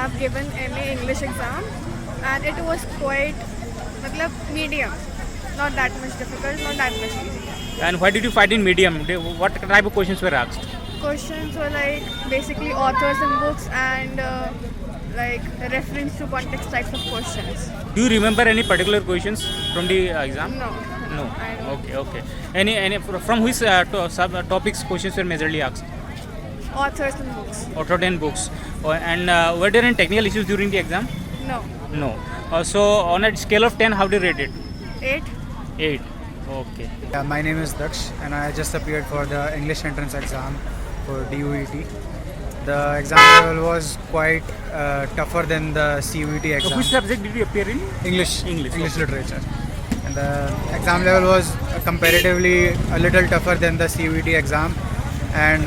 have given MA English exam and it was quite medium. Not that much difficult, not that much easy. And why did you find in medium? What type of questions were asked? Questions were like basically authors and books and like reference to context types of questions. Do you remember any particular questions from the exam? No. No. I don't. Okay. Any from which topics questions were majorly asked? Authors and books. Author and books. And were there any technical issues during the exam? No. No. So on a scale of 10, how do you rate it? 8. 8. Okay. Yeah, my name is Daksh and I just appeared for the English entrance exam for DUET. The exam level was quite tougher than the CUET So exam. which subject did you appear in? English English. literature. And the exam level was comparatively a little tougher than the CUET exam, and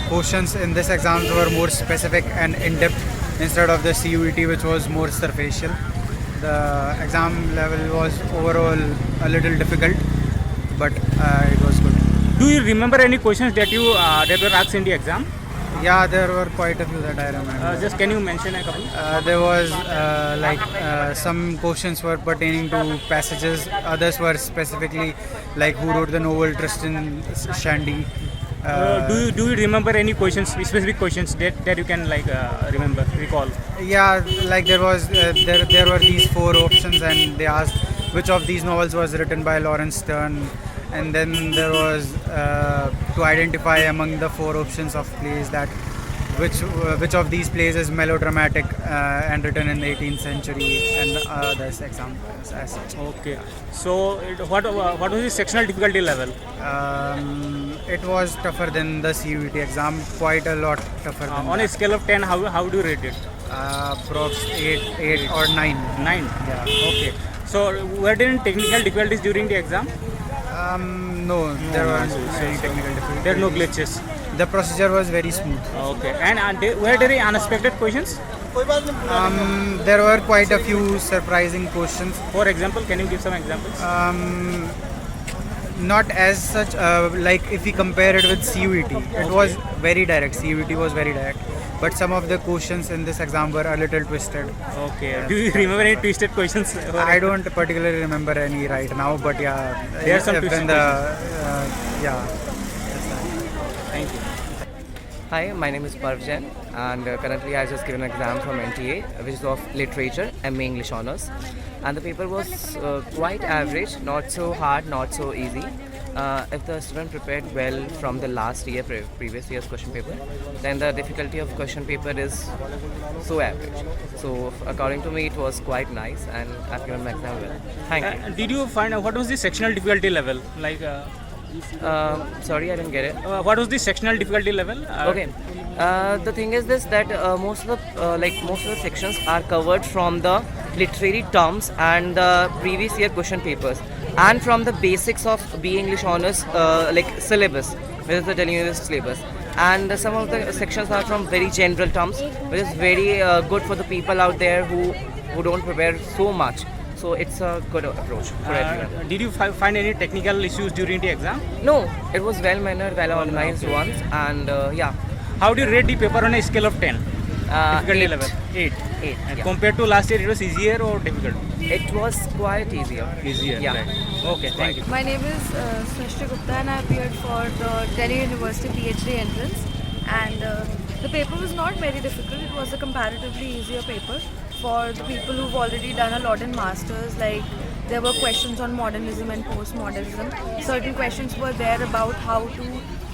questions in this exam were more specific and in-depth instead of the CUET, which was more superficial. The exam level was overall a little difficult, but it was good. Do you remember any questions that you that were asked in the exam? Yeah, there were quite a few that I remember. Just can you mention a couple? There was some questions were pertaining to passages, others were specifically like who wrote the novel Tristan Shandy. Do you remember any questions, specific questions that you can recall? Yeah, like there were these 4 options and they asked which of these novels was written by Lawrence Stern, and then there was to identify among the 4 options of plays that which of these plays is melodramatic and written in the 18th century, and others examples as such. Okay. So what was the sectional difficulty level? It was tougher than the CUET exam, quite a lot tougher than On a scale of 10, how do you rate it? Prox 8 or 9. 9. Yeah. Okay. So were there any technical difficulties during the exam? No, there weren't any technical difficulties. There are no glitches. The procedure was very smooth. Okay. And were there any unexpected questions? There were quite a few surprising questions. For example, can you give some examples? Not as such, like if we compare it with CUET, it was very direct. CUET was very direct. But some of the questions in this exam were a little twisted. Okay. Do you remember any twisted questions? I don't particularly remember any right now, but yeah, There are some if twisted in the yeah. Thank you. Hi, my name is Parvjan and currently I just given an exam from NTA which is of literature, MA English Honours, and the paper was quite average, not so hard, not so easy. If the student prepared well from the last year, previous year's question paper, then the difficulty of question paper is so average. So according to me it was quite nice and I've given my exam well. Thank you. Did you find out what was the sectional difficulty level? Sorry, I didn't get it. What was the sectional difficulty level? Okay. The thing is this, that most of the sections are covered from the literary terms and the previous year question papers, and from the basics of BA English Honours syllabus, which is the Delhi University syllabus. And some of the sections are from very general terms, which is very good for the people out there who don't prepare so much. So it's a good approach for everyone. Did you find any technical issues during the exam? No, it was well mannered, well organized ones, and yeah. How do you rate the paper on a scale of 10? Difficulty 8. level? 8. 8. And Yeah. compared to last year, it was easier or difficult? It was quite easier. Easier. Yeah. Right. Okay, thank you. My name is Srishti Gupta and I appeared for the Delhi University PhD entrance, and the paper was not very difficult. It was a comparatively easier paper for the people who've already done a lot in masters. Like there were questions on modernism and postmodernism. Certain questions were there about how to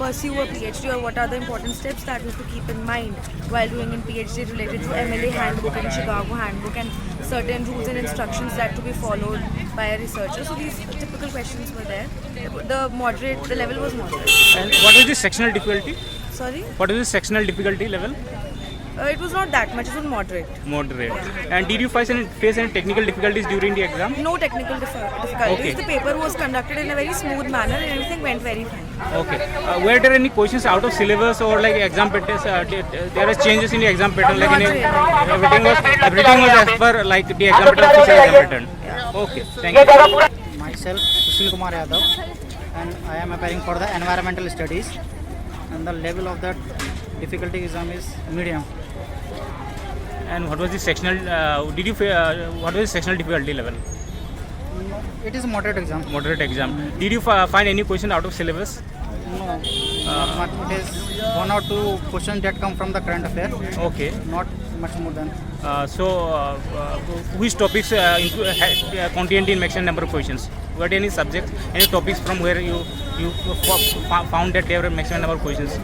pursue a PhD or what are the important steps that we have to keep in mind while doing a PhD related to MLA handbook and Chicago handbook, and certain rules and instructions that to be followed by a researcher. So these typical questions were there. The level was moderate. And what was the sectional difficulty? Sorry? What was the sectional difficulty level? It was not that much, it was moderate. Moderate. And did you face any technical difficulties during the exam? No technical difficulties. Okay. The paper was conducted in a very smooth manner and everything went very fine. Okay. Were there any questions out of syllabus or like exam patterns? There are changes in the exam pattern? Not really. Everything was as per like the exam pattern, official exam pattern. Okay. Thank you. Myself, Sushil Kumar Yadav, and I am appearing for the environmental studies, and the level of that difficulty exam is medium. And what was the sectional? What was the sectional difficulty level? It is a moderate exam. Moderate exam. Did you find any question out of syllabus? No, not much. It is one or two questions that come from the current affair. Okay. Not much more than. Which topics contained in maximum number of questions? Were there any subjects, any topics from where you found that there were maximum number of questions?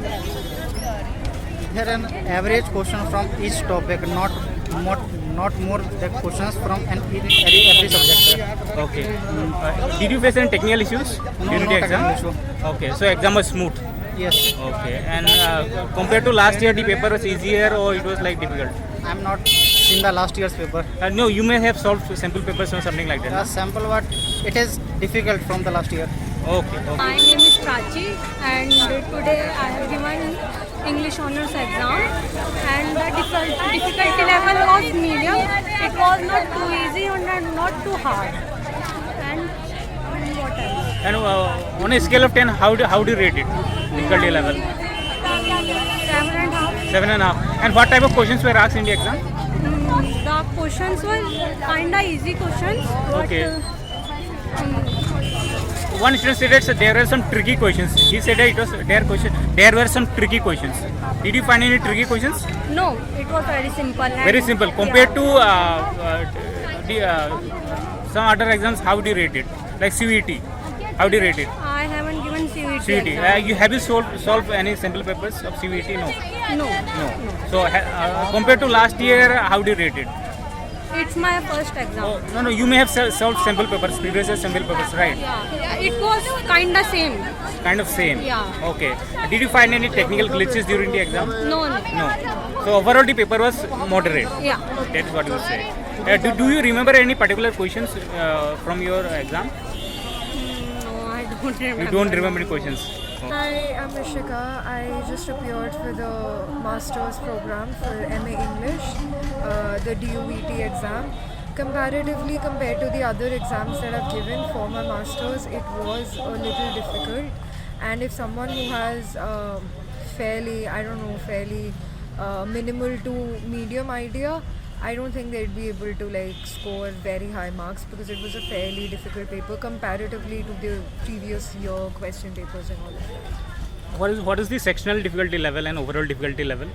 Here an average question from each topic, not more the questions from every subject. Okay. Did you face any technical issues during the exam? Technical issue. Okay. So exam was smooth. Yes, Okay. And compared to last year, the paper was easier or it was like difficult? I am not seen the last year's paper. No, you may have solved sample papers or something like that. The sample what it is difficult from the last year. Okay. My name is Prachi and today I have given English Honours exam and the difficulty level was medium. It was not too easy and not too hard. And what else? And on a scale of 10, how do you rate it? Difficulty level? 7.5. 7.5. And what type of questions were asked in the exam? The questions were kinda easy questions. But, Okay. One student said that there were some tricky questions. He said that it was there were some tricky questions. Did you find any tricky questions? no, it was very simple. And Very simple. Compared to some other exams, how do you rate it? Like CVT, how do you rate it? I haven't given CVT. CVT. exam. You have you solved any simple papers of CVT? No. No. So compared to last year, how do you rate it? It's my first exam. Oh, no, you may have solved sample papers, previous year sample papers, right? Yeah, it was kinda same. Kind of same. Yeah. Okay. Did you find any technical glitches during the exam? No. No. So overall the paper was moderate. Yeah. That is what you would say. Do you remember any particular questions from your exam? No, I don't remember. You don't remember any questions? Hi, I'm Rishika. I just appeared for the master's program for MA English, the DUET exam. Comparatively, compared to the other exams that I've given for my master's, it was a little difficult. And if someone who has fairly minimal to medium idea, I don't think they'd be able to score very high marks because it was a fairly difficult paper comparatively to the previous year question papers and all of that. What is the sectional difficulty level and overall difficulty level?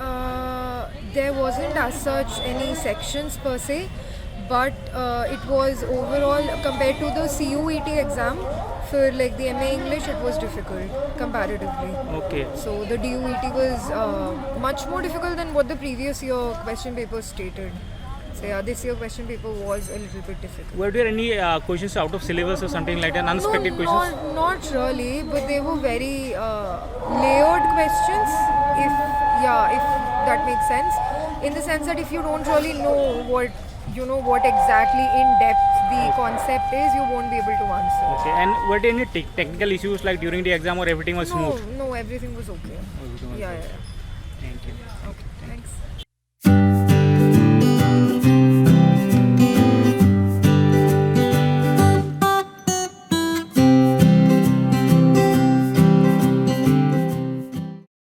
There wasn't as such any sections per se, but it was overall compared to the CUET exam for the MA English, it was difficult comparatively. Okay. So the DUET was much more difficult than what the previous year question paper stated. So yeah, this year question paper was a little bit difficult. Were there any questions out of syllabus or something like that, unexpected questions? Not really, but they were very layered questions, if that makes sense. In the sense that if you don't really know what exactly in depth the concept is, you won't be able to answer. Okay. And were there any technical issues during the exam or everything was smooth? No, everything was okay. Everything was Yeah. Thank you. Okay, thanks.